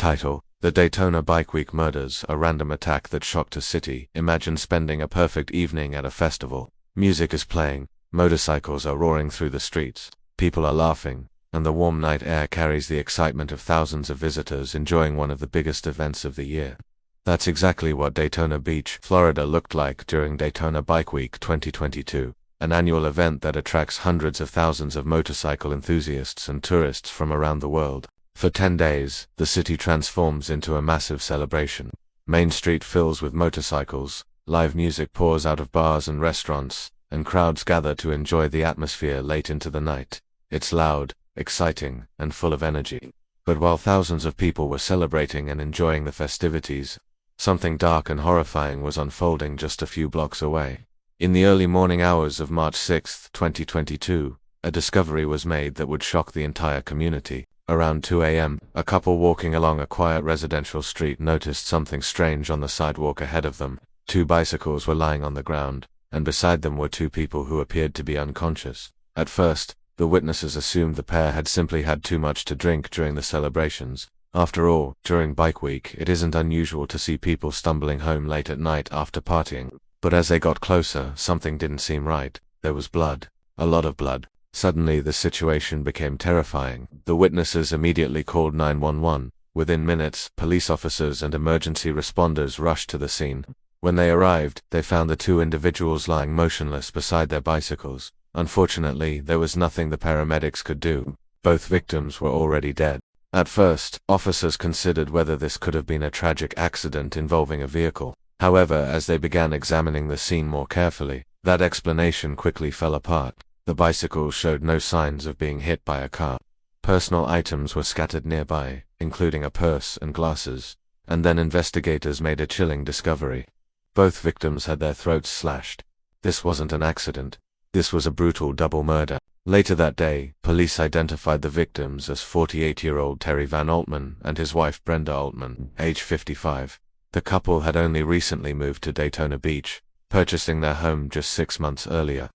Title: The Daytona Bike Week Murders, a random attack that shocked a city. Imagine spending a perfect evening at a festival. Music is playing, motorcycles are roaring through the streets, people are laughing, and the warm night air carries the excitement of thousands of visitors enjoying one of the biggest events of the year. That's exactly what Daytona Beach, Florida looked like during Daytona Bike Week 2022, an annual event that attracts hundreds of thousands of motorcycle enthusiasts and tourists from around the world. For 10 days, the city transforms into a massive celebration. Main Street fills with motorcycles, live music pours out of bars and restaurants, and crowds gather to enjoy the atmosphere late into the night. It's loud, exciting, and full of energy. But while thousands of people were celebrating and enjoying the festivities, something dark and horrifying was unfolding just a few blocks away. In the early morning hours of March 6, 2022, a discovery was made that would shock the entire community. Around 2 a.m., a couple walking along a quiet residential street noticed something strange on the sidewalk ahead of them. 2 bicycles were lying on the ground, and beside them were 2 people who appeared to be unconscious. At first, the witnesses assumed the pair had simply had too much to drink during the celebrations. After all, during Bike Week, it isn't unusual to see people stumbling home late at night after partying. But as they got closer, something didn't seem right. There was blood. A lot of blood. Suddenly, the situation became terrifying. The witnesses immediately called 911. Within minutes, police officers and emergency responders rushed to the scene. When they arrived, they found the 2 individuals lying motionless beside their bicycles. Unfortunately, there was nothing the paramedics could do. Both victims were already dead. At first, officers considered whether this could have been a tragic accident involving a vehicle. However, as they began examining the scene more carefully, that explanation quickly fell apart. The bicycles showed no signs of being hit by a car. Personal items were scattered nearby, including a purse and glasses. And then investigators made a chilling discovery. Both victims had their throats slashed. This wasn't an accident. This was a brutal double murder. Later that day, police identified the victims as 48-year-old Terry Van Altman and his wife Brenda Altman, age 55. The couple had only recently moved to Daytona Beach, purchasing their home just 6 months earlier.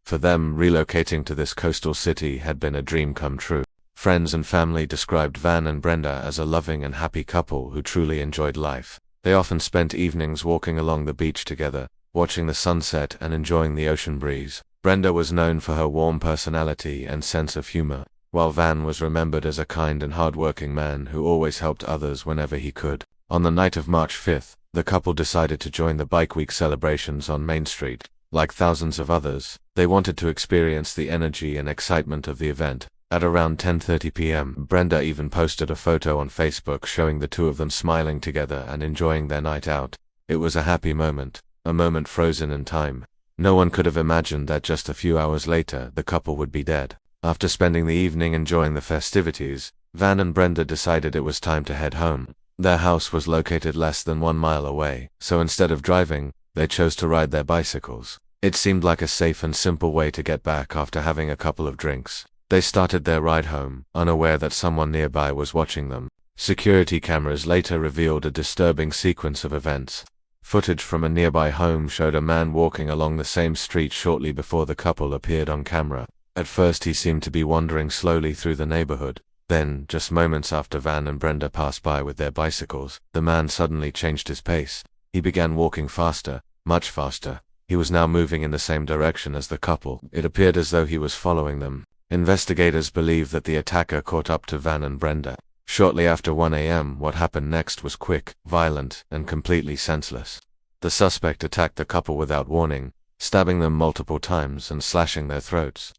For them, relocating to this coastal city had been a dream come true. Friends and family described Van and Brenda as a loving and happy couple who truly enjoyed life. They often spent evenings walking along the beach together, watching the sunset and enjoying the ocean breeze. Brenda was known for her warm personality and sense of humor, while Van was remembered as a kind and hardworking man who always helped others whenever he could. On the night of March 5th, the couple decided to join the Bike Week celebrations on Main Street. Like thousands of others, they wanted to experience the energy and excitement of the event. At around 10:30 p.m., Brenda even posted a photo on Facebook showing the 2 of them smiling together and enjoying their night out. It was a happy moment, a moment frozen in time. No one could have imagined that just a few hours later, the couple would be dead. After spending the evening enjoying the festivities, Van and Brenda decided it was time to head home. Their house was located less than 1 mile away, so instead of driving, they chose to ride their bicycles. It seemed like a safe and simple way to get back after having a couple of drinks. They started their ride home, unaware that someone nearby was watching them. Security cameras later revealed a disturbing sequence of events. Footage from a nearby home showed a man walking along the same street shortly before the couple appeared on camera. At first he seemed to be wandering slowly through the neighborhood. Then, just moments after Van and Brenda passed by with their bicycles, the man suddenly changed his pace. He began walking faster. Much faster. He was now moving in the same direction as the couple. It appeared as though he was following them. Investigators believe that the attacker caught up to Van and Brenda. Shortly after 1 a.m., what happened next was quick, violent, and completely senseless. The suspect attacked the couple without warning, stabbing them multiple times and slashing their throats.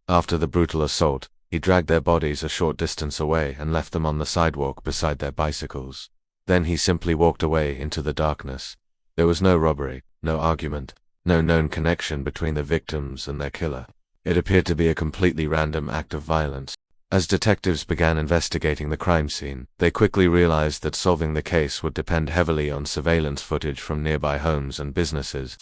After the brutal assault, he dragged their bodies a short distance away and left them on the sidewalk beside their bicycles. Then he simply walked away into the darkness. There was no robbery, no argument, no known connection between the victims and their killer. It appeared to be a completely random act of violence. As detectives began investigating the crime scene, they quickly realized that solving the case would depend heavily on surveillance footage from nearby homes and businesses.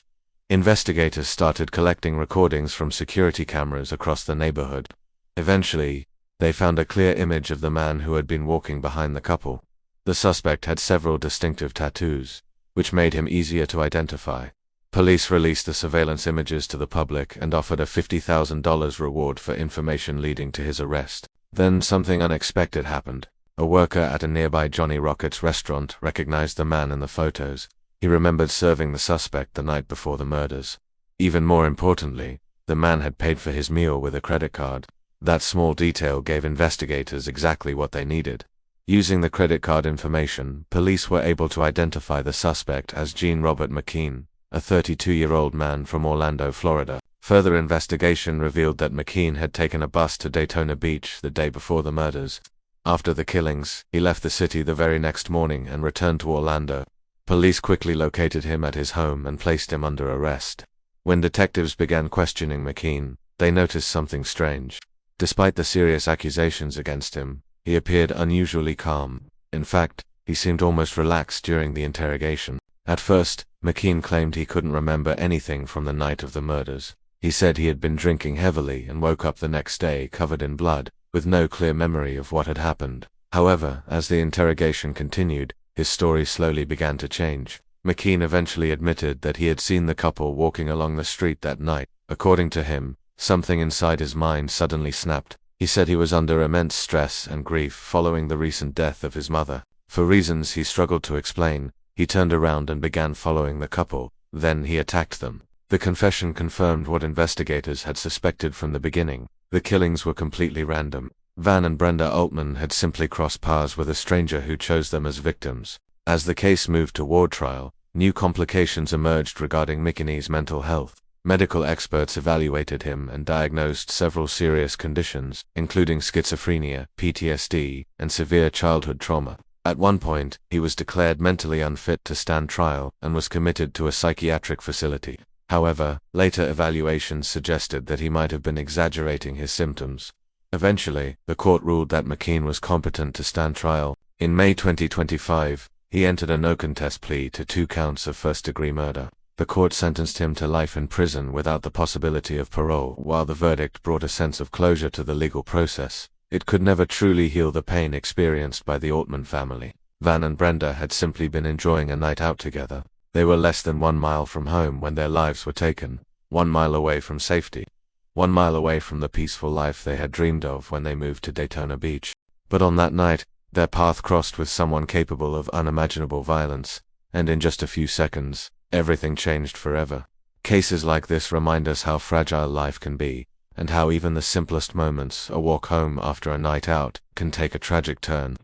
Investigators started collecting recordings from security cameras across the neighborhood. Eventually, they found a clear image of the man who had been walking behind the couple. The suspect had several distinctive tattoos, which made him easier to identify. Police released the surveillance images to the public and offered a $50,000 reward for information leading to his arrest. Then something unexpected happened. A worker at a nearby Johnny Rockets restaurant recognized the man in the photos. He remembered serving the suspect the night before the murders. Even more importantly, the man had paid for his meal with a credit card. That small detail gave investigators exactly what they needed. Using the credit card information, police were able to identify the suspect as Gene Robert McKean, a 32-year-old man from Orlando, Florida. Further investigation revealed that McKean had taken a bus to Daytona Beach the day before the murders. After the killings, he left the city the very next morning and returned to Orlando. Police quickly located him at his home and placed him under arrest. When detectives began questioning McKean, they noticed something strange. Despite the serious accusations against him, he appeared unusually calm. In fact, he seemed almost relaxed during the interrogation. At first, McKean claimed he couldn't remember anything from the night of the murders. He said he had been drinking heavily and woke up the next day covered in blood, with no clear memory of what had happened. However, as the interrogation continued, his story slowly began to change. McKean eventually admitted that he had seen the couple walking along the street that night. According to him, something inside his mind suddenly snapped. He said he was under immense stress and grief following the recent death of his mother. For reasons he struggled to explain, he turned around and began following the couple. Then he attacked them. The confession confirmed what investigators had suspected from the beginning. The killings were completely random. Van and Brenda Altman had simply crossed paths with a stranger who chose them as victims. As the case moved toward trial, new complications emerged regarding McKean's mental health. Medical experts evaluated him and diagnosed several serious conditions, including schizophrenia, PTSD, and severe childhood trauma. At one point, he was declared mentally unfit to stand trial and was committed to a psychiatric facility. However, later evaluations suggested that he might have been exaggerating his symptoms. Eventually, the court ruled that McKean was competent to stand trial. In May 2025, he entered a no-contest plea to 2 counts of first-degree murder. The court sentenced him to life in prison without the possibility of parole. While the verdict brought a sense of closure to the legal process, it could never truly heal the pain experienced by the Altman family. Van and Brenda had simply been enjoying a night out together. They were less than 1 mile from home when their lives were taken, 1 mile away from safety, 1 mile away from the peaceful life they had dreamed of when they moved to Daytona Beach. But on that night, their path crossed with someone capable of unimaginable violence, and in just a few seconds, everything changed forever. Cases like this remind us how fragile life can be, and how even the simplest moments, a walk home after a night out, can take a tragic turn.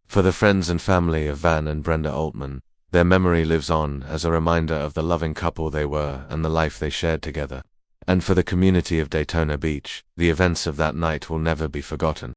For the friends and family of Van and Brenda Altman, their memory lives on as a reminder of the loving couple they were and the life they shared together. And for the community of Daytona Beach, the events of that night will never be forgotten.